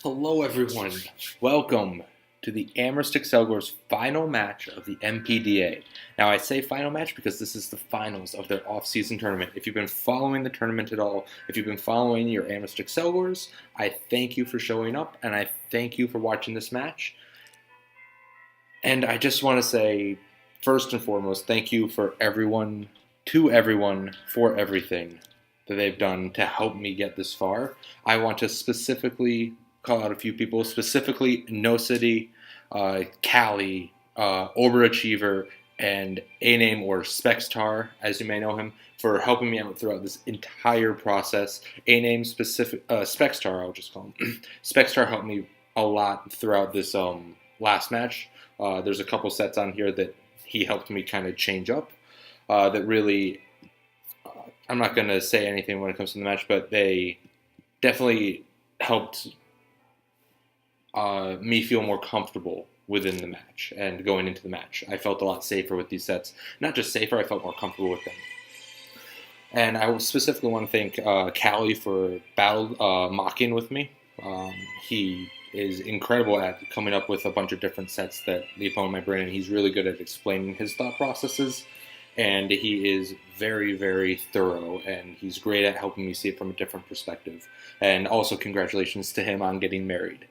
Hello everyone, welcome to the Amherst Accelgors final match of the NPDA. Now I say final match because this is the finals of their off-season tournament. If you've been following the tournament at all, if you've been following your Amherst Accelgors, I thank you for showing up and I thank you for watching this match. And I just want to say, first and foremost, thank you for everyone, for everything that they've done to help me get this far. I want to specifically call out a few people, specifically No City, Callie, Overachiever, and A-Name or Spextar, as you may know him, for helping me out throughout this entire process. A-Name Spextar, I'll just call him. Spextar helped me a lot throughout this last match. There's a couple sets on here that he helped me kind of change up that really, I'm not going to say anything when it comes to the match, but they definitely helped me feel more comfortable within the match and going into the match. I felt a lot safer with these sets. Not just safer, I felt more comfortable with them. And I specifically want to thank Callie for mocking with me. He is incredible at coming up with a bunch of different sets that the opponent might bring in. He's really good at explaining his thought processes, and he is very, very thorough, and he's great at helping me see it from a different perspective. And also congratulations to him on getting married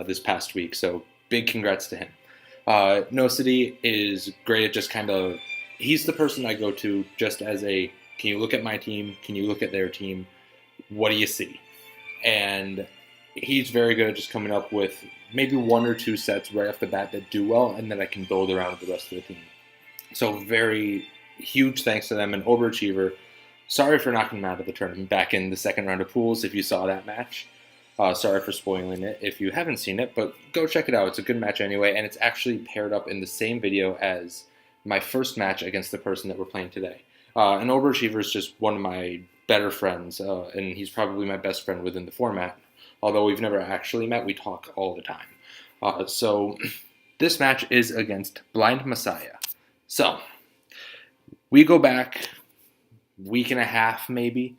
this past week, so big congrats to him. No City is great at just kind of, he's the person I go to just as a, can you look at my team, can you look at their team, what do you see? And he's very good at just coming up with maybe one or two sets right off the bat that do well, and then I can build around the rest of the team. So very huge thanks to them. And Overachiever, sorry for knocking him out of the tournament back in the second round of pools if you saw that match. Sorry for spoiling it if you haven't seen it, but go check it out. It's a good match anyway, and it's actually paired up in the same video as my first match against the person that we're playing today. And Overachiever is just one of my better friends, and he's probably my best friend within the format. Although we've never actually met, we talk all the time. So this match is against Blind Messiah. So we go back week and a half, maybe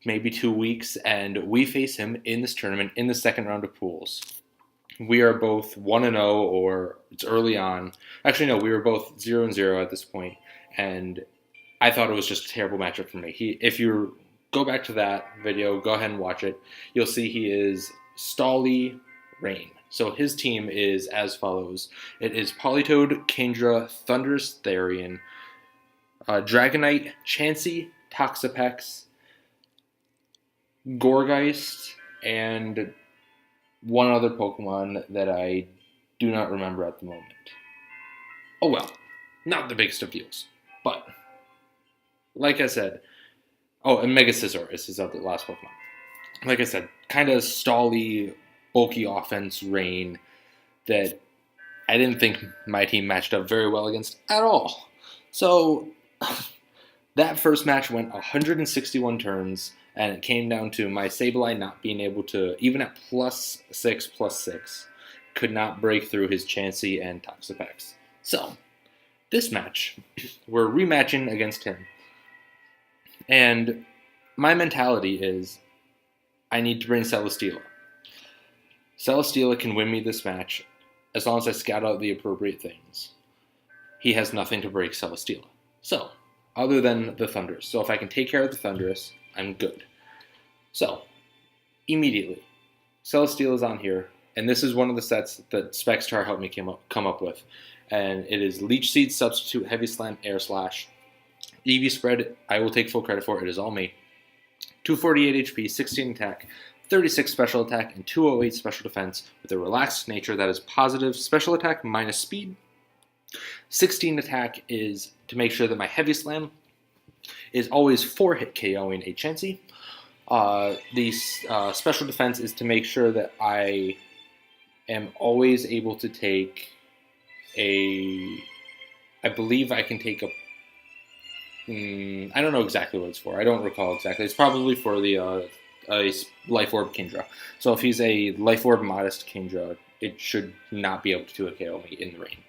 2 weeks, and we face him in this tournament in the second round of pools. We are both 1-0, or it's early on. Actually, no, we were both 0-0 at this point, and I thought it was just a terrible matchup for me. If you go back to that video, go ahead and watch it, you'll see he is Stolly Rain. So his team is as follows. It is Polytoad, Kingdra, Thunderous Therian, Dragonite, Chansey, Toxapex, Gourgeist, and one other Pokemon that I do not remember at the moment. Oh well, not the biggest of deals. But, like I said, and Mega Scizor is his other last Pokemon. Like I said, kind of stally, bulky offense Rain that I didn't think my team matched up very well against at all. So, that first match went 161 turns, and it came down to my Sableye not being able to, even at +6/+6, could not break through his Chansey and Toxapex. So, this match, we're rematching against him. And my mentality is, I need to bring Celesteela. Celesteela can win me this match as long as I scout out the appropriate things. He has nothing to break Celesteela. So, other than the Thundurus. So if I can take care of the Thundurus, I'm good. So, immediately, Celesteela is on here, and this is one of the sets that Spextar helped me come up with. And it is Leech Seed, Substitute, Heavy Slam, Air Slash. EV Spread, I will take full credit for, it is all me. 248 HP, 16 attack, 36 special attack, and 208 special defense with a relaxed nature that is positive special attack minus speed. 16 attack is to make sure that my Heavy Slam is always 4-hit KOing a Chansey. The special defense is to make sure that I am always able to take I believe I can take I don't know exactly what it's for. I don't recall exactly. It's probably for the Life Orb Kingdra. So if he's a Life Orb Modest Kingdra, it should not be able to KO me in the rain.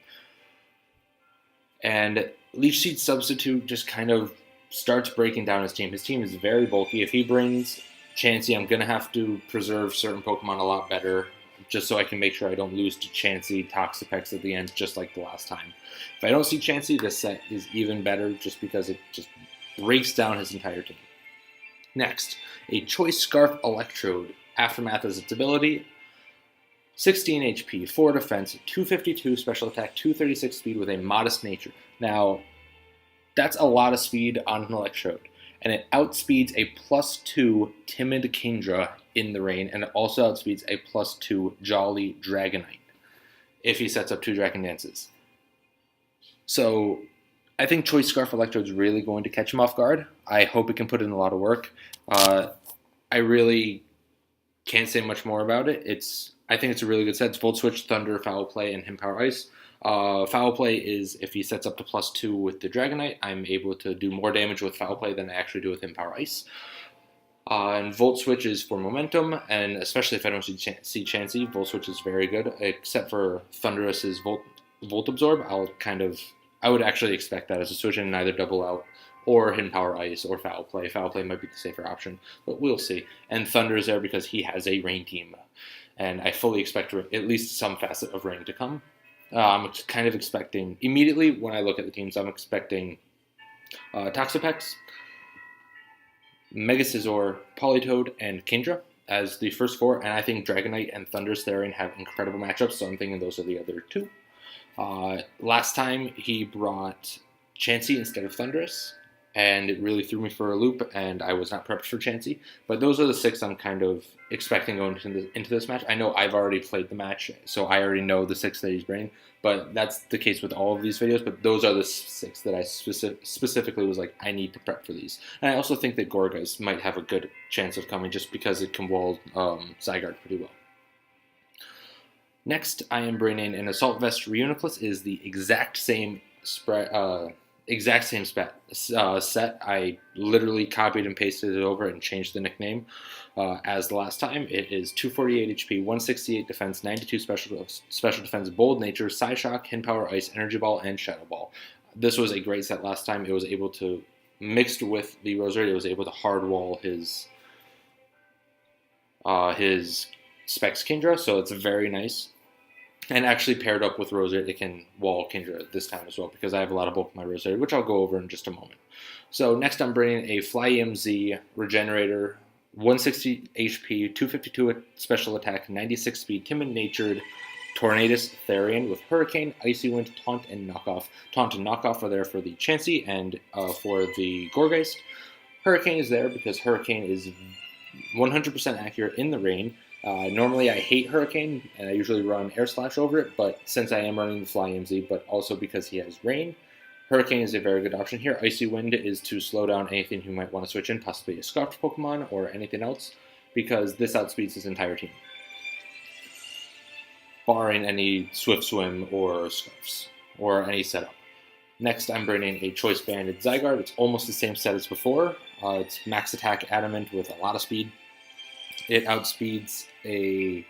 And Leech Seed Substitute just kind of starts breaking down his team. His team is very bulky. If he brings Chansey, I'm going to have to preserve certain Pokemon a lot better just so I can make sure I don't lose to Chansey, Toxapex at the end, just like the last time. If I don't see Chansey, this set is even better just because it just breaks down his entire team. Next, a Choice Scarf Electrode. Aftermath is its ability. 16 HP, 4 defense, 252 special attack, 236 speed with a modest nature. Now, that's a lot of speed on an Electrode, and it outspeeds a +2 Timid Kingdra in the rain, and it also outspeeds a +2 Jolly Dragonite if he sets up 2 Dragon Dances. So, I think Choice Scarf Electrode is really going to catch him off guard. I hope it can put in a lot of work. I really can't say much more about it. I think it's a really good set. It's Volt Switch, Thunder, Foul Play, and Hymn Power Ice. Foul Play is if he sets up to +2 with the Dragonite, I'm able to do more damage with Foul Play than I actually do with Hymn Power Ice. And Volt Switch is for momentum, and especially if I don't see Chansey, Volt Switch is very good, except for Thunderous's Volt Absorb. I would actually expect that as a switch in either Double Out or Hidden Power Ice or Foul Play. Foul Play might be the safer option, but we'll see. And Thunder is there because he has a rain team, and I fully expect at least some facet of rain to come. I'm kind of expecting, immediately when I look at the teams, I'm expecting Toxapex, Mega Scizor, Politoed, and Kingdra as the first 4, and I think Dragonite and Thunderous Therian have incredible matchups, so I'm thinking those are the other 2. Last time he brought Chansey instead of Thunderous, and it really threw me for a loop, and I was not prepped for Chansey. But those are the 6 I'm kind of expecting going into this match. I know I've already played the match, so I already know the 6 that he's bringing, but that's the case with all of these videos. But those are the 6 that I specifically was like, I need to prep for these. And I also think that Gourgeist might have a good chance of coming just because it can wall Zygarde pretty well. Next, I am bringing an Assault Vest Reuniclus. Is the exact same set. I literally copied and pasted it over and changed the nickname as the last time. It is 248 HP, 168 defense, 92 special defense, bold nature, Psyshock, Hidden Power Ice, Energy Ball, and Shadow Ball. This was a great set last time. It was able to, mixed with the Roserade, it was able to hard wall his Specs Kingdra, so it's very nice. And actually paired up with Roserade, it can wall Kingdra this time as well, because I have a lot of bulk in my Roserade, which I'll go over in just a moment. So next I'm bringing a Fly EMZ Regenerator, 160 HP, 252 special attack, 96 speed, timid-natured Tornadus Therian with Hurricane, Icy Wind, Taunt, and Knockoff. Taunt and Knockoff are there for the Chansey and for the Gourgeist. Hurricane is there because Hurricane is 100% accurate in the rain. Normally I hate Hurricane, and I usually run Air Slash over it, but since I am running the Fly EMZ, but also because he has rain, Hurricane is a very good option here. Icy Wind is to slow down anything you might want to switch in, possibly a Scarfed Pokemon or anything else, because this outspeeds his entire team, barring any Swift Swim or Scarfs or any setup. Next, I'm bringing a Choice Banded Zygarde. It's almost the same set as before. It's Max Attack Adamant with a lot of speed. It outspeeds a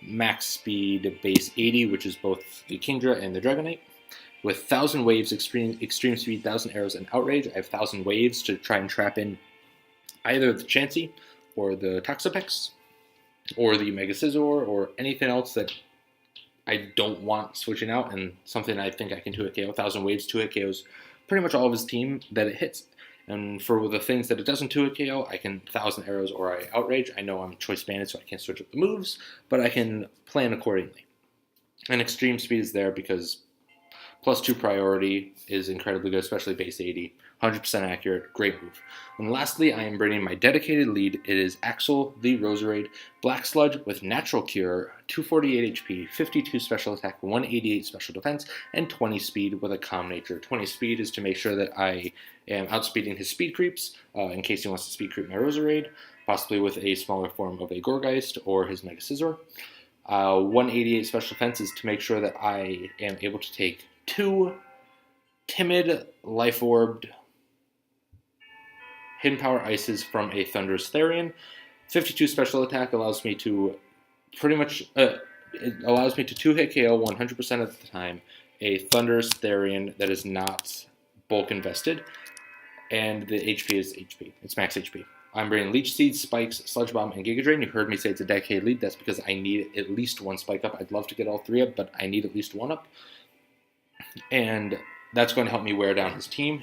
max speed base 80, which is both the Kingdra and the Dragonite. With 1,000 Waves, extreme speed, 1,000 Arrows, and Outrage, I have 1,000 Waves to try and trap in either the Chansey or the Toxapex or the Mega Scizor or anything else that I don't want switching out, and something I think I can 2-hit KO. 1,000 Waves 2-hit KOs pretty much all of his team that it hits. And for the things that it doesn't 2-hit KO, I can 1,000 Arrows or I Outrage. I know I'm Choice Banded, so I can't switch up the moves, but I can plan accordingly. And Extreme Speed is there because +2 priority is incredibly good, especially base 80. 100% accurate, great move. And lastly, I am bringing my dedicated lead. It is Axel the Roserade, Black Sludge with Natural Cure, 248 HP, 52 special attack, 188 special defense, and 20 speed with a Calm Nature. 20 speed is to make sure that I am outspeeding his speed creeps, in case he wants to speed creep my Roserade, possibly with a smaller form of a Gourgeist or his Mega Scizor. 188 special defense is to make sure that I am able to take 2 timid, life-orbed, Hidden Power Ices from a Thunderous Therian. 52 special attack allows me to pretty much, it allows me to 2-hit KO 100% of the time a Thunderous Therian that is not bulk invested, and the HP is HP. It's max HP. I'm bringing Leech Seed, Spikes, Sludge Bomb, and Giga Drain. You heard me say it's a Decade lead. That's because I need at least one Spike up. I'd love to get all 3 up, but I need at least 1 up. And that's going to help me wear down his team,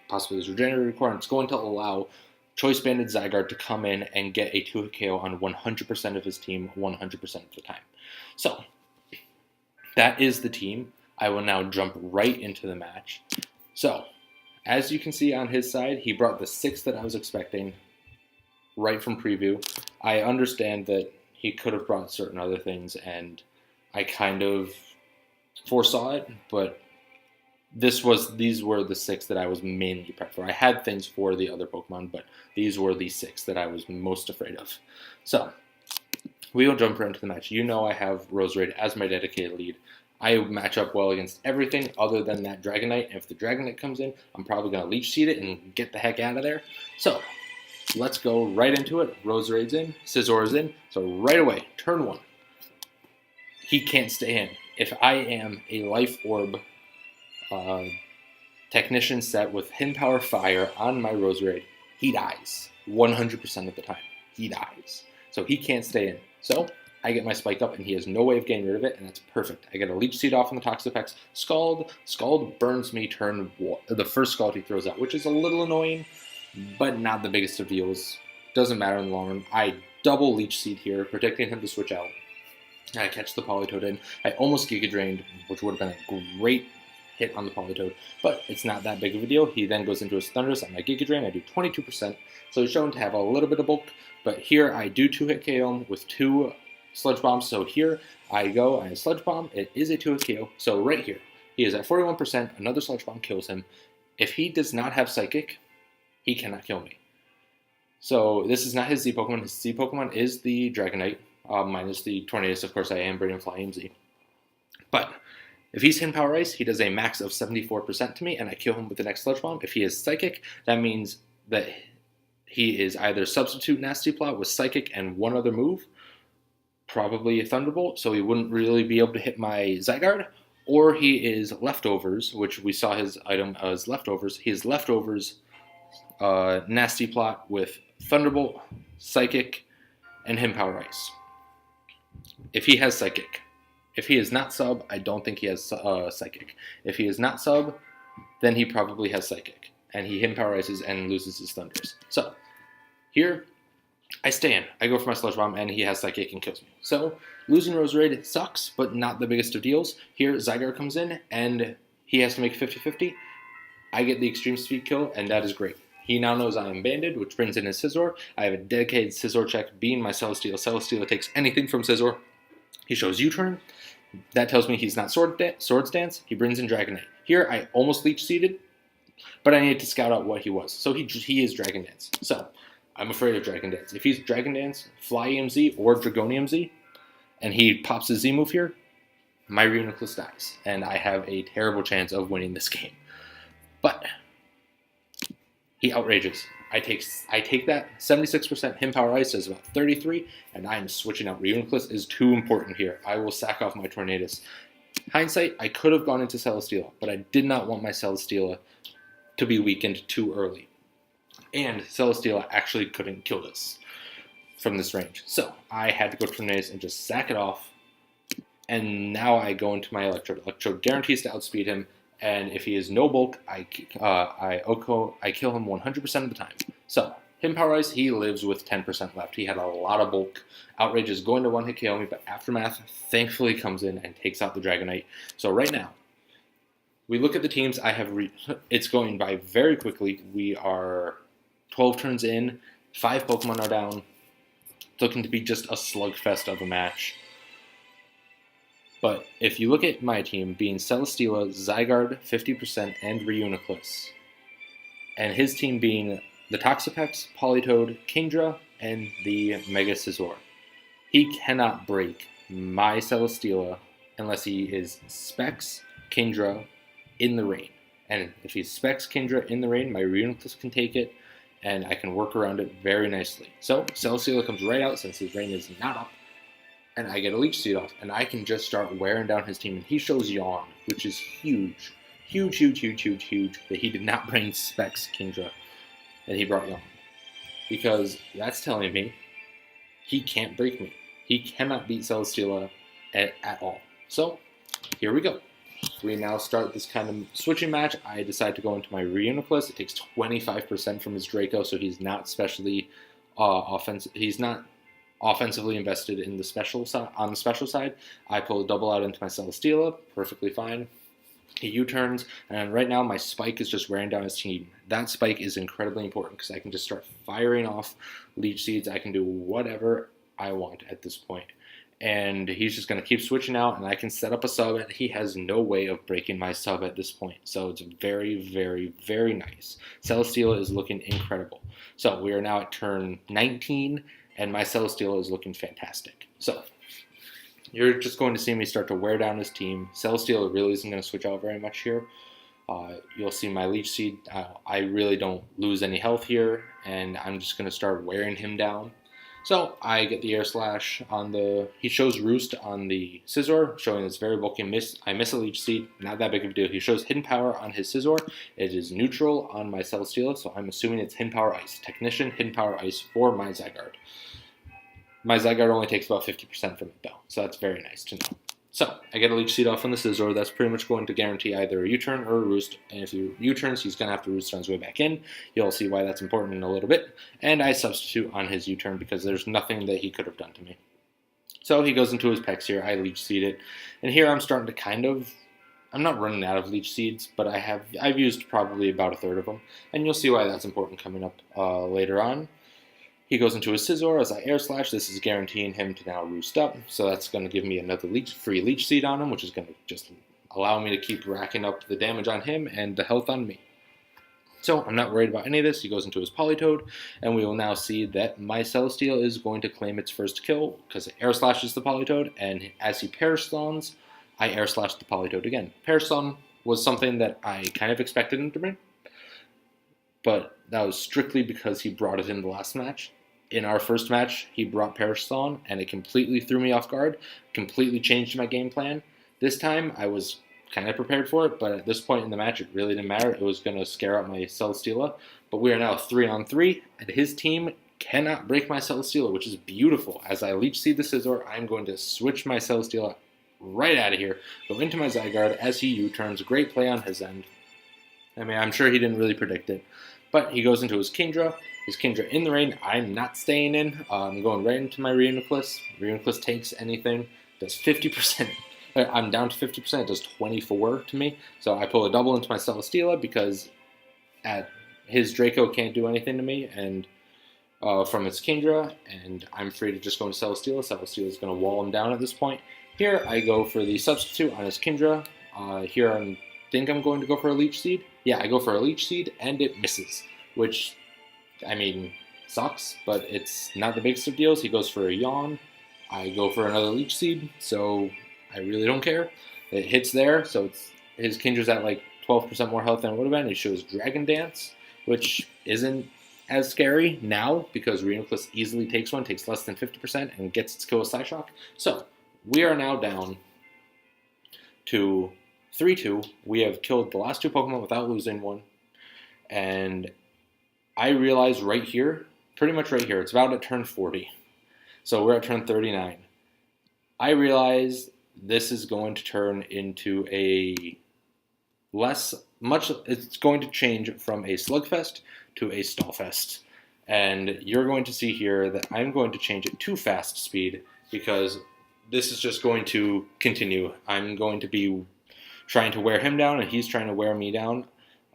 possibly his Regenerator Core, and it's going to allow Choice Banded Zygarde to come in and get a 2-hit KO on 100% of his team 100% of the time. So, that is the team. I will now jump right into the match. So, as you can see on his side, he brought the 6 that I was expecting right from preview. I understand that he could have brought certain other things, and I kind of foresaw it, but these were the 6 that I was mainly prepped for. I had things for the other Pokemon, but these were the 6 that I was most afraid of. So, we will jump right into the match. You know I have Roserade as my dedicated lead. I match up well against everything other than that Dragonite, and if the Dragonite comes in, I'm probably going to Leech Seed it and get the heck out of there. So, let's go right into it. Roserade's in, Scizor's in, so right away, turn 1. He can't stay in. If I am a Life Orb Technician set with Hidden Power Fire on my Roserade, he dies 100% of the time. He dies. So he can't stay in. So I get my Spike up, and he has no way of getting rid of it, and that's perfect. I get a Leech Seed off on the Toxapex. Scald. Scald burns me the first Scald he throws out, which is a little annoying, but not the biggest of deals. Doesn't matter in the long run. I double Leech Seed here, predicting him to switch out. I catch the Politoed in. I almost Giga Drained, which would have been a great hit on the Politoed, but it's not that big of a deal. He then goes into his Thundurus on my Giga Drain. I do 22%, so he's shown to have a little bit of bulk, but here I do 2-hit KO him with 2 Sludge Bombs. So here I go, I Sludge Bomb. It is a 2-hit KO. So right here, he is at 41%. Another Sludge Bomb kills him. If he does not have Psychic, he cannot kill me. So this is not his Z Pokemon. His Z Pokemon is the Dragonite, minus the Tornadus. Of course, I am bringing Flying Z. But if he's Hidden Power Ice, he does a max of 74% to me, and I kill him with the next Sludge Bomb. If he is Psychic, that means that he is either Substitute Nasty Plot with Psychic and one other move, probably a Thunderbolt, so he wouldn't really be able to hit my Zygarde, or he is Leftovers, which we saw his item as Leftovers. He is Leftovers Nasty Plot with Thunderbolt, Psychic, and Hidden Power Ice. If he has Psychic. If he is not sub, I don't think he has Psychic. If he is not sub, then he probably has Psychic, and he Hidden Power Ices and loses his Thunders. So, here, I stay in. I go for my Sludge Bomb, and he has Psychic and kills me. So, losing Roserade sucks, but not the biggest of deals. Here, Zygarde comes in, and he has to make 50-50. I get the Extreme Speed kill, and that is great. He now knows I am banded, which brings in his Scizor. I have a dedicated Scizor check, being my Celesteela. Celesteela takes anything from Scizor. He shows U-turn. That tells me he's not Swords Dance. He brings in Dragonite. Here, I almost Leech Seeded, but I needed to scout out what he was. So he is Dragon Dance. So, I'm afraid of Dragon Dance. If he's Dragon Dance, Fly EMZ, or Dragonium Z, and he pops his Z move here, my Reuniclus dies, and I have a terrible chance of winning this game. But he outrages. I take that 76% Hidden Power Ice as about 33, and I am switching out. Reuniclus is too important here. I will sack off my Tornadus. Hindsight, I could have gone into Celesteela, but I did not want my Celesteela to be weakened too early. And Celesteela actually couldn't kill this from this range. So I had to go Tornadus and just sack it off. And now I go into my Electrode. Electrode guarantees to outspeed him. And if he is no bulk, I kill him 100% of the time. So, Hidden Power Ice, he lives with 10% left. He had a lot of bulk. Outrage is going to one-hit KO me, but Aftermath thankfully comes in and takes out the Dragonite. So right now, we look at the teams. It's going by very quickly. We are 12 turns in. 5 Pokemon are down. It's looking to be just a slugfest of a match. But if you look at my team being Celesteela, Zygarde, 50%, and Reuniclus, and his team being the Toxapex, Politoed, Kingdra, and the Mega Scizor, he cannot break my Celesteela unless he is Specs Kingdra in the rain. And if he Specs Kingdra in the rain, my Reuniclus can take it, and I can work around it very nicely. So Celesteela comes right out since his rain is not up. And I get a Leech Seed off, and I can just start wearing down his team. And he shows Yawn, which is huge. Huge, that he did not bring Specs Kingdra, and he brought Yawn. because that's telling me he can't break me. He cannot beat Celesteela at all. So here we go. We now start this kind of switching match. I decide to go into my Reuniclus. It takes 25% from his Draco, so he's not especially offensive. He's not offensively invested in the special side. On the special side, I pull a double out into my Celesteela, perfectly fine. He U-turns, and right now my spike is just wearing down his team. That spike is incredibly important because I can just start firing off Leech Seeds. I can do whatever I want at this point. And he's just going to keep switching out, and I can set up a sub, and he has no way of breaking my sub at this point. So it's very, very, very nice. Celesteela is looking incredible. So we are now at turn 19, and my Celesteela is looking fantastic. So you're just going to see me start to wear down his team. Celesteela really isn't going to switch out very much here. You'll see my Leech Seed. I really don't lose any health here, and I'm just going to start wearing him down. So I get the Air Slash on the... He shows Roost on the Scizor, showing it's very bulky. I miss a Leech Seed. Not that big of a deal. He shows Hidden Power on his Scizor. It is neutral on my Celesteela, so I'm assuming it's Hidden Power Ice. Technician, Hidden Power Ice for my Zygarde. My Zygarde only takes about 50% from it, though, so that's very nice to know. So, I get a Leech Seed off on the Scizor. That's pretty much going to guarantee either a U-turn or a Roost. And if he U-turns, he's going to have to Roost on his way back in. You'll see why that's important in a little bit. And I substitute on his U-turn because there's nothing that he could have done to me. So, he goes into his Pex here. I Leech Seed it. And here I'm starting to kind of... I'm not running out of Leech Seeds, but I've used probably about a third of them. And you'll see why that's important coming up later on. He goes into his Scizor as I Air Slash. This is guaranteeing him to now Roost up. So that's going to give me another free Leech Seed on him, which is going to just allow me to keep racking up the damage on him and the health on me. So I'm not worried about any of this. He goes into his Politoed, and we will now see that my Celesteela is going to claim its first kill because it Air Slashes the Politoed, and as he Perish Slawns, I Air Slash the Politoed again. Perish Slawn was something that I kind of expected him to bring, but that was strictly because he brought it in the last match. In our first match, he brought Perish Slawn, and it completely threw me off guard, completely changed my game plan. This time, I was kind of prepared for it, but at this point in the match, it really didn't matter. It was going to scare out my Celesteela, but we are now 3-on-3, and his team cannot break my Celesteela, which is beautiful. As I Leech Seed the Scizor, I'm going to switch my Celesteela right out of here, go into my Zygarde as he U-turns. Great play on his end. I mean, I'm sure he didn't really predict it, but he goes into his Kingdra. His Kingdra in the rain. I'm not staying in. I'm going right into my Reuniclus. Reuniclus takes anything. Does 50%. I'm down to 50%. It does 24 to me. So I pull a double into my Celesteela because his Draco can't do anything to me and from its Kingdra. And I'm free to just go into Celesteela. Celesteela is going to wall him down at this point. Here I go for the substitute on his Kingdra. Here I think I'm going to go for a Leech Seed. Yeah, I go for a Leech Seed and it misses, which... I mean, sucks, but it's not the biggest of deals. He goes for a Yawn. I go for another Leech Seed, so I really don't care. It hits there, so his Kindra's at like 12% more health than it would have been. He shows Dragon Dance, which isn't as scary now because Reuniclus easily takes one, takes less than 50%, and gets its kill with Psyshock. So we are now down to 3-2. We have killed the last two Pokemon without losing one, and I realize right here, pretty much right here, it's about at turn 40. So we're at turn 39. I realize this is going to turn into it's going to change from a Slugfest to a Stallfest. And you're going to see here that I'm going to change it to Fast Speed because this is just going to continue. I'm going to be trying to wear him down and he's trying to wear me down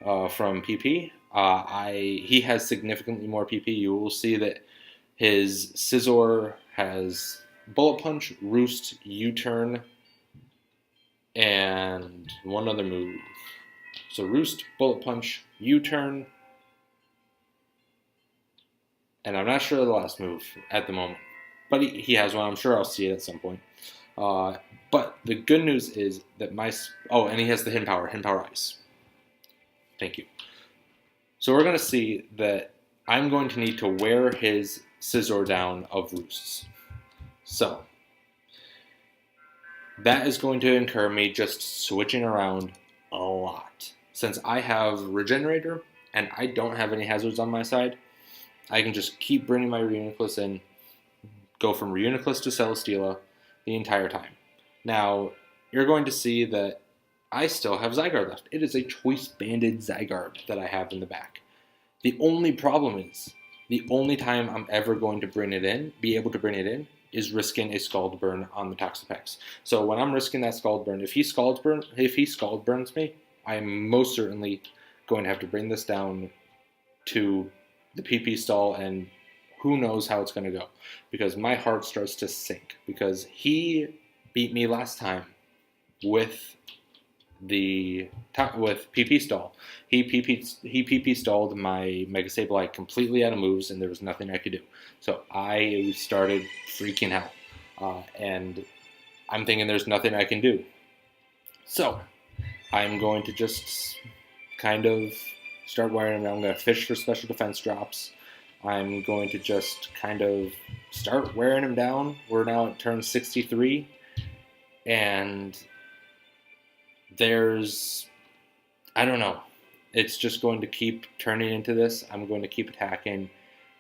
from PP. He has significantly more PP. You will see that his Scizor has Bullet Punch, Roost, U-turn, and one other move. So Roost, Bullet Punch, U-turn, and I'm not sure of the last move at the moment. But he has one. I'm sure I'll see it at some point. But the good news is that and he has the Hidden Power Ice. Thank you. So we're going to see that I'm going to need to wear his Scizor down of Roosts. So that is going to incur me just switching around a lot. Since I have Regenerator and I don't have any hazards on my side, I can just keep bringing my Reuniclus in, go from Reuniclus to Celesteela the entire time. Now, you're going to see that I still have Zygarde left. It is a choice banded Zygarde that I have in the back. The only problem is, the only time I'm ever going to be able to bring it in, is risking a Scald Burn on the Toxapex. So when I'm risking that Scald Burn, if he Scald Burns me, I'm most certainly going to have to bring this down to the PP stall, and who knows how it's going to go, because my heart starts to sink, because he beat me last time with PP stall. He PP stalled my Mega Sableye completely out of moves, and there was nothing I could do. So I started freaking out, and I'm thinking there's nothing I can do. So I'm going to just kind of start wearing them. I'm going to fish for special defense drops. I'm going to just kind of start wearing him down. We're now at turn 63, and I don't know. It's just going to keep turning into this. I'm going to keep attacking,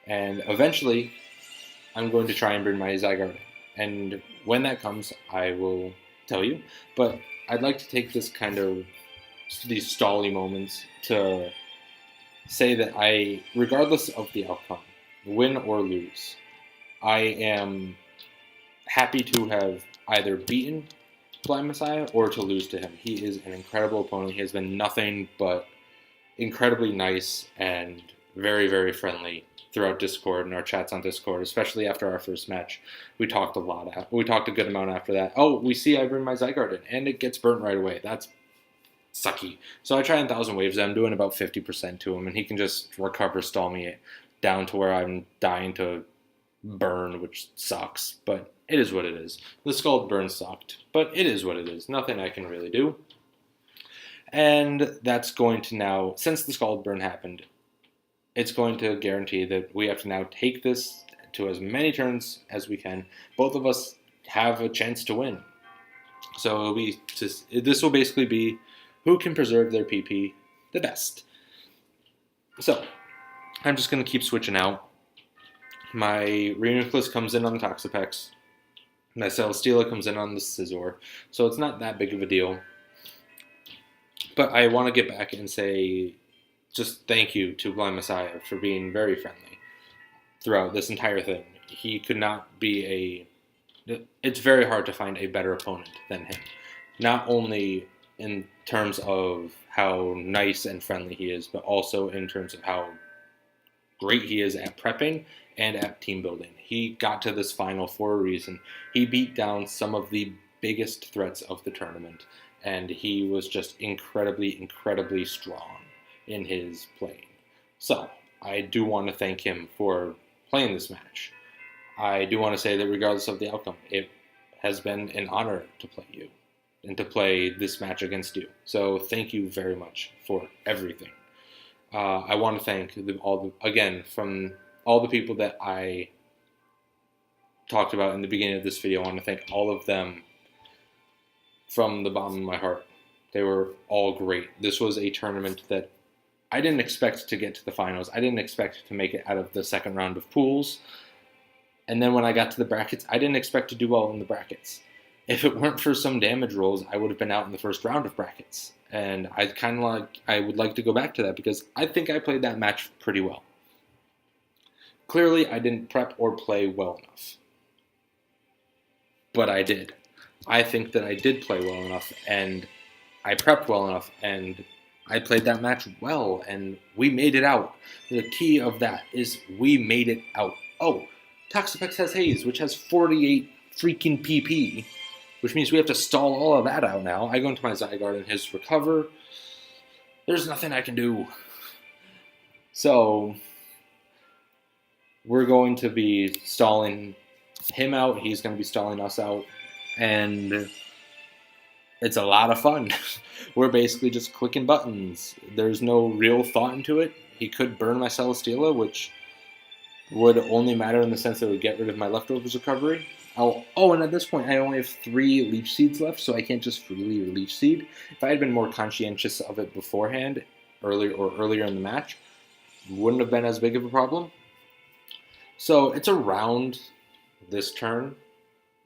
and eventually I'm going to try and bring my Zygarde. And when that comes, I will tell you. But I'd like to take these stally moments to say that regardless of the outcome, win or lose, I am happy to have either beaten Blind Messiah or to lose to him. He is an incredible opponent. He has been nothing but incredibly nice and very, very friendly throughout Discord and our chats on Discord, especially after our first match. We talked a good amount after that. Oh, we see I bring my Zygarde in, and it gets burnt right away. That's sucky. So I try and 1,000 Waves. I'm doing about 50% to him, and he can just recover, stall me down to where I'm dying to burn, which sucks, but it is what it is. The Scald Burn sucked, but it is what it is. Nothing I can really do. And that's going to now, since the Scald Burn happened, it's going to guarantee that we have to now take this to as many turns as we can. Both of us have a chance to win. So this will basically be who can preserve their PP the best. So I'm just going to keep switching out. My Reuniclus comes in on the Toxapex. My Celesteela comes in on the Scizor. So it's not that big of a deal. But I want to get back and say just thank you to Blind Messiah for being very friendly throughout this entire thing. He could not be it's very hard to find a better opponent than him. Not only in terms of how nice and friendly he is, but also in terms of how great he is at prepping and at team building. He got to this final for a reason. He beat down some of the biggest threats of the tournament, and he was just incredibly, incredibly strong in his playing. So I do want to thank him for playing this match. I do want to say that regardless of the outcome, it has been an honor to play you and to play this match against you. So thank you very much for everything. I want to thank from all the people that I talked about in the beginning of this video. I want to thank all of them from the bottom of my heart. They were all great. This was a tournament that I didn't expect to get to the finals. I didn't expect to make it out of the second round of pools. And then when I got to the brackets, I didn't expect to do well in the brackets. If it weren't for some damage rolls, I would have been out in the first round of brackets. And I would like to go back to that because I think I played that match pretty well. Clearly, I didn't prep or play well enough. But I did. I think that I did play well enough, and I prepped well enough, and I played that match well, and we made it out. The key of that is we made it out. Oh, Toxapex has Haze, which has 48 freaking PP, which means we have to stall all of that out now. I go into my Zygarde and his recover. There's nothing I can do. So we're going to be stalling him out. He's going to be stalling us out. And it's a lot of fun. We're basically just clicking buttons. There's no real thought into it. He could burn my Celesteela, which would only matter in the sense that it would get rid of my leftovers recovery. And at this point, I only have 3 Leech Seeds left, so I can't just freely Leech Seed. If I had been more conscientious of it beforehand, earlier in the match, wouldn't have been as big of a problem. So it's around this turn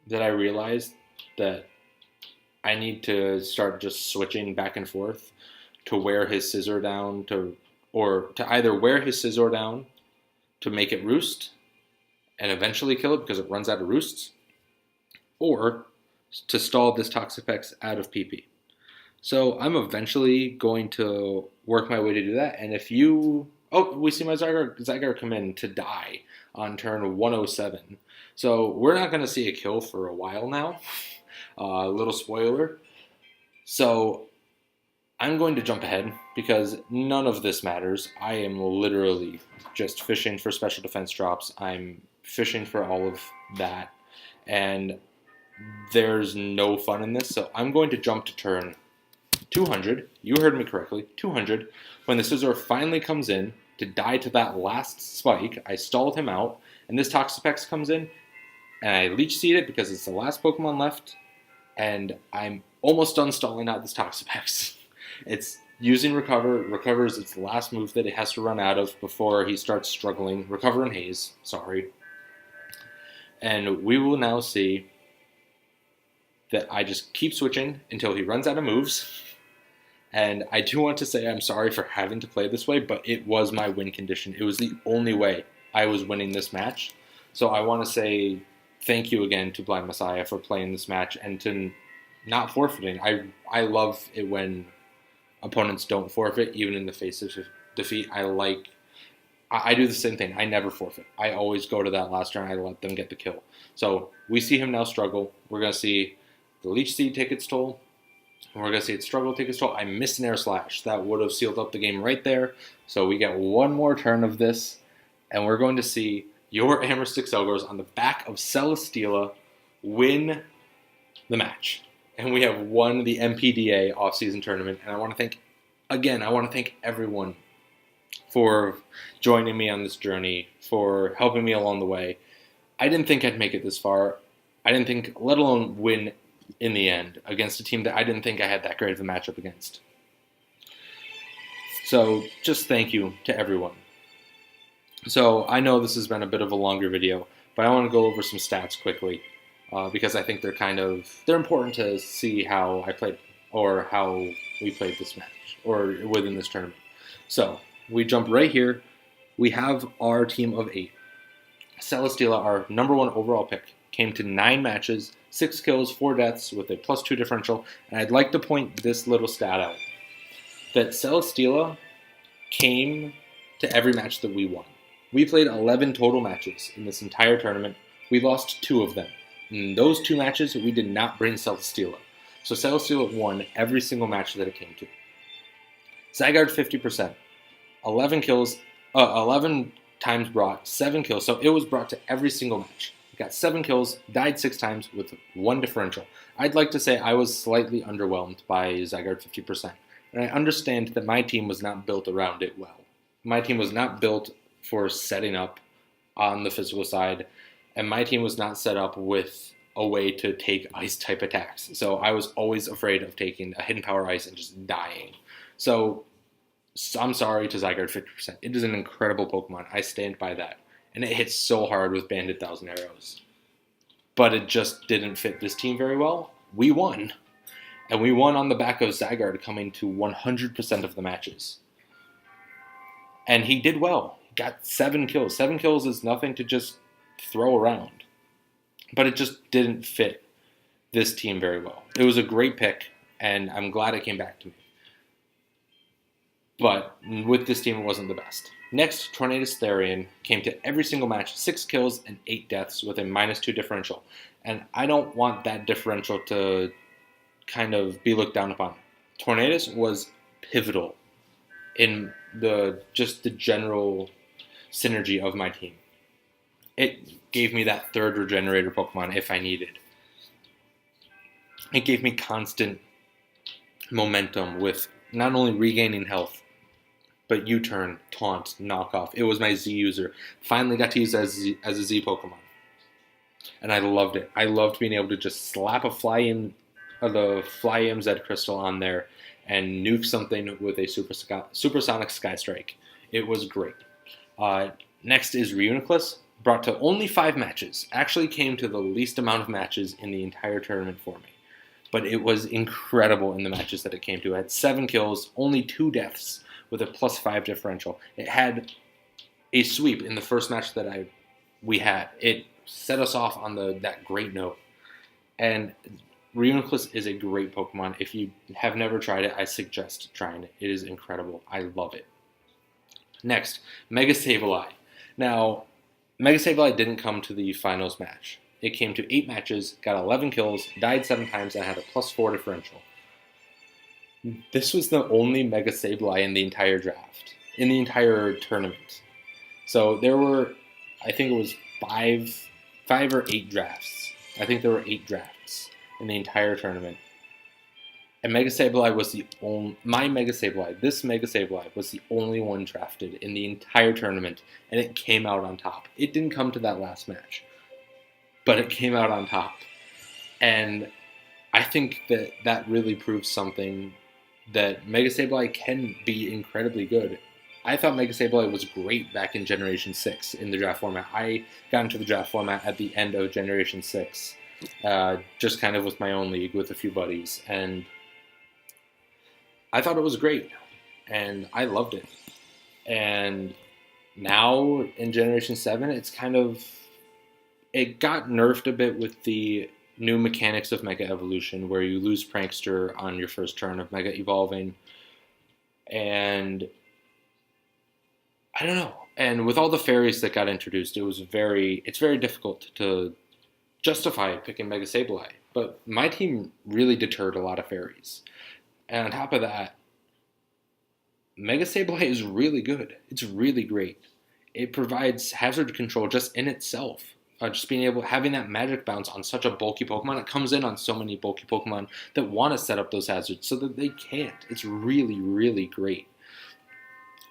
that I realized that I need to start just switching back and forth to wear his scissor down or to either wear his scissor down to make it roost and eventually kill it because it runs out of roosts, or to stall this Toxapex out of PP. So I'm eventually going to work my way to do that. And if you... Oh, we see my Zygarde come in to die on turn 107. So we're not going to see a kill for a while now. Little spoiler. So I'm going to jump ahead because none of this matters. I am literally just fishing for special defense drops. I'm fishing for all of that. And there's no fun in this. So I'm going to jump to turn 200. You heard me correctly. 200. When the Scizor finally comes in to die to that last spike, I stalled him out. And this Toxapex comes in. And I Leech Seed it because it's the last Pokemon left. And I'm almost done stalling out this Toxapex. It's using Recover. Recover's its last move that it has to run out of before he starts struggling. Recover and Haze. Sorry. And we will now see that I just keep switching until he runs out of moves. And I do want to say I'm sorry for having to play this way, but it was my win condition. It was the only way I was winning this match. So I want to say thank you again to Blind Messiah for playing this match and to not forfeiting. I love it when opponents don't forfeit, even in the face of defeat. I do the same thing. I never forfeit. I always go to that last turn. I let them get the kill. So we see him now struggle. We're going to see the Leech Seed take its toll. And we're going to see it struggle take its toll. I missed an Air Slash. That would have sealed up the game right there. So we get one more turn of this. And we're going to see your Amherst Accelgors on the back of Celesteela win the match. And we have won the NPDA off-season tournament. And I want to thank everyone for joining me on this journey, for helping me along the way. I didn't think I'd make it this far. I didn't think, let alone win in the end against a team that I didn't think I had that great of a matchup against. So just thank you to everyone. So I know this has been a bit of a longer video, but I want to go over some stats quickly because I think they're important to see how I played or how we played this match or within this tournament. So we jump right here. We have our team of 8. Celesteela, our number 1 overall pick, came to 9 matches, 6 kills, 4 deaths with a +2 differential. And I'd like to point this little stat out. That Celesteela came to every match that we won. We played 11 total matches in this entire tournament. We lost 2 of them. In those 2 matches, we did not bring Celesteela. So Celesteela won every single match that it came to. Zygarde 50%. 11 kills, 11 times brought, 7 kills. So it was brought to every single match. It got 7 kills, died 6 times with 1 differential. I'd like to say I was slightly underwhelmed by Zygarde 50%. And I understand that my team was not built around it well. My team was not built for setting up on the physical side. And my team was not set up with a way to take ice-type attacks. So I was always afraid of taking a Hidden Power Ice and just dying. So I'm sorry to Zygarde 50%. It is an incredible Pokemon. I stand by that. And it hits so hard with Banded Thousand Arrows. But it just didn't fit this team very well. We won. And we won on the back of Zygarde coming to 100% of the matches. And he did well. Got 7 kills. 7 kills is nothing to just throw around. But it just didn't fit this team very well. It was a great pick, and I'm glad it came back to me. But with this team, it wasn't the best. Next, Tornadus Therian came to every single match, 6 kills and 8 deaths with a -2 differential. And I don't want that differential to kind of be looked down upon. Tornadus was pivotal in the general synergy of my team. It gave me that 3rd regenerator Pokemon if I needed. It gave me constant momentum with not only regaining health, but U-turn, taunt, knockoff. It was my Z user. Finally got to use it as a Z Pokemon. And I loved it. I loved being able to just slap the Fly-M Z Crystal on there and nuke something with a Supersonic Sky Strike. It was great. Next is Reuniclus. brought to only 5 matches, actually came to the least amount of matches in the entire tournament for me. But it was incredible in the matches that it came to. It had 7 kills, only 2 deaths, with a +5 differential. It had a sweep in the first match that we had. It set us off on that great note. And Reuniclus is a great Pokemon. If you have never tried it, I suggest trying it. It is incredible. I love it. Next, Mega Sableye. Now, Mega Sableye didn't come to the finals match. It came to 8 matches, got 11 kills, died 7 times, and had a +4 differential. This was the only Mega Sableye in the entire draft, in the entire tournament. So there were, I think it was 5 or 8 drafts. I think there were 8 drafts in the entire tournament. And Mega Sableye was this Mega Sableye was the only one drafted in the entire tournament, and it came out on top. It didn't come to that last match, but it came out on top. And I think that really proves something, that Mega Sableye can be incredibly good. I thought Mega Sableye was great back in Generation 6 in the draft format. I got into the draft format at the end of Generation 6, just kind of with my own league with a few buddies, and I thought it was great, and I loved it. And now in Generation 7, it got nerfed a bit with the new mechanics of Mega Evolution, where you lose Prankster on your first turn of Mega Evolving. And I don't know. And with all the fairies that got introduced, it's very difficult to justify picking Mega Sableye. But my team really deterred a lot of fairies. And on top of that, Mega Sableye is really good. It's really great. It provides hazard control just in itself. Just having that magic bounce on such a bulky Pokemon, it comes in on so many bulky Pokemon that want to set up those hazards so that they can't. It's really, really great.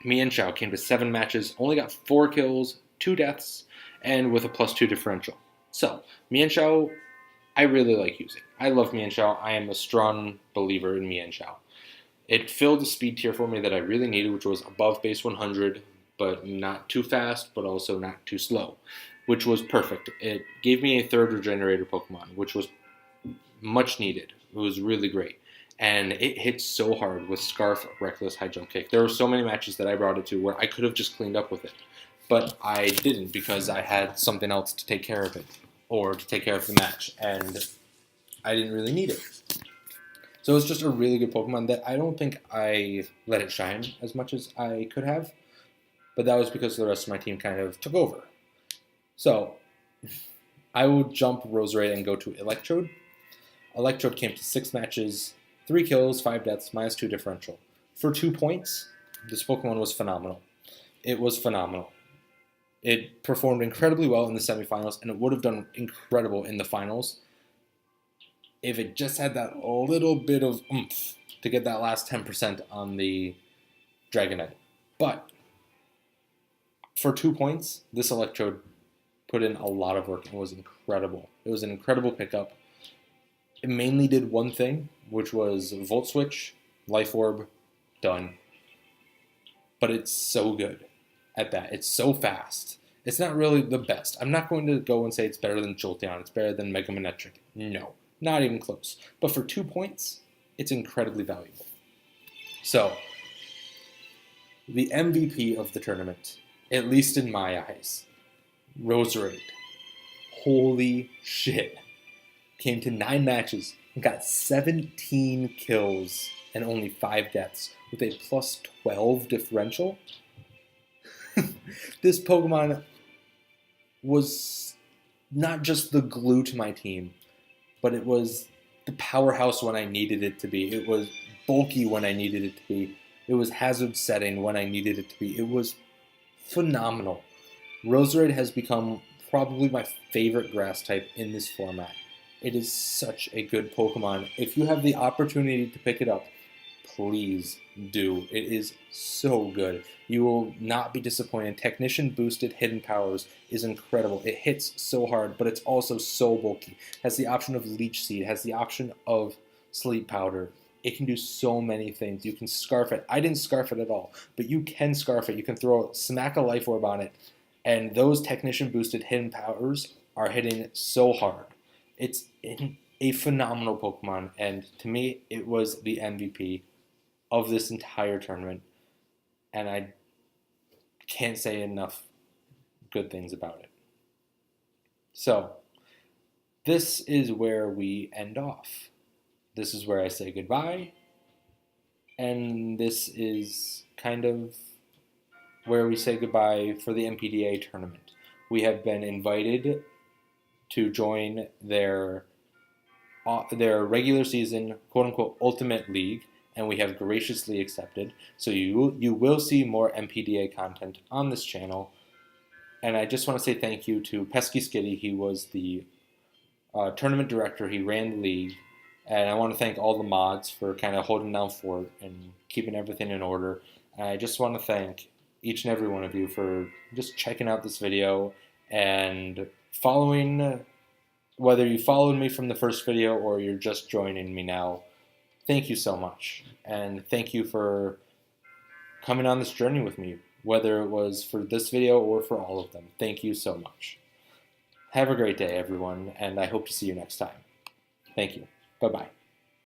Mienshao came to 7 matches, only got 4 kills, 2 deaths, and with a +2 differential. So, Mienshao, I really like using. I love Mienshao. I am a strong believer in Mienshao. It filled the speed tier for me that I really needed, which was above base 100, but not too fast, but also not too slow, which was perfect. It gave me a 3rd regenerator Pokemon, which was much needed. It was really great. And it hits so hard with Scarf, Reckless, High Jump Kick. There were so many matches that I brought it to where I could have just cleaned up with it. But I didn't, because I had something else to take care of it, or to take care of the match, and I didn't really need it. So it's just a really good Pokemon that I don't think I let it shine as much as I could have, but that was because the rest of my team kind of took over. So I will jump Roserade and go to Electrode. Electrode came to 6 matches, 3 kills, 5 deaths, -2 differential. For 2 points, this Pokemon was phenomenal. It was phenomenal. It performed incredibly well in the semifinals, and it would have done incredible in the finals if it just had that little bit of oomph to get that last 10% on the Dragonite. But for 2 points, this Electrode put in a lot of work and was incredible. It was an incredible pickup. It mainly did one thing, which was Volt Switch, Life Orb, done. But it's so good at that. It's so fast. It's not really the best. I'm not going to go and say it's better than Jolteon. It's better than Mega Manectric. No, not even close. But for 2 points, it's incredibly valuable. So, the MVP of the tournament, at least in my eyes, Roserade. Holy shit. Came to 9 matches and got 17 kills and only 5 deaths with a +12 differential. This Pokemon was not just the glue to my team, but it was the powerhouse when I needed it to be. It was bulky when I needed it to be. It was hazard setting when I needed it to be. It was phenomenal. Roserade has become probably my favorite grass type in this format. It is such a good Pokemon. If you have the opportunity to pick it up, please do. It is so good. You will not be disappointed. Technician boosted hidden powers is incredible. It hits so hard, but it's also so bulky. Has the option of Leech Seed, has the option of Sleep Powder. It can do so many things. You can Scarf it. I didn't Scarf it at all, but you can Scarf it. You can smack a Life Orb on it, And those technician boosted hidden powers are hitting so hard. It's a phenomenal Pokemon, and to me, it was the MVP of this entire tournament, and I can't say enough good things about it. So, this is where we end off. This is where I say goodbye, and this is kind of where we say goodbye for the NPDA tournament. We have been invited to join their regular season quote unquote ultimate league, and we have graciously accepted. So you will see more NPDA content on this channel. And I just want to say thank you to Pesky Skitty. He was the tournament director. He ran the league. And I want to thank all the mods for kind of holding down fort and keeping everything in order. And I just want to thank each and every one of you for just checking out this video and following, whether you followed me from the first video or you're just joining me now. Thank you so much. And thank you for coming on this journey with me, whether it was for this video or for all of them. Thank you so much. Have a great day, everyone, and I hope to see you next time. Thank you. Bye-bye.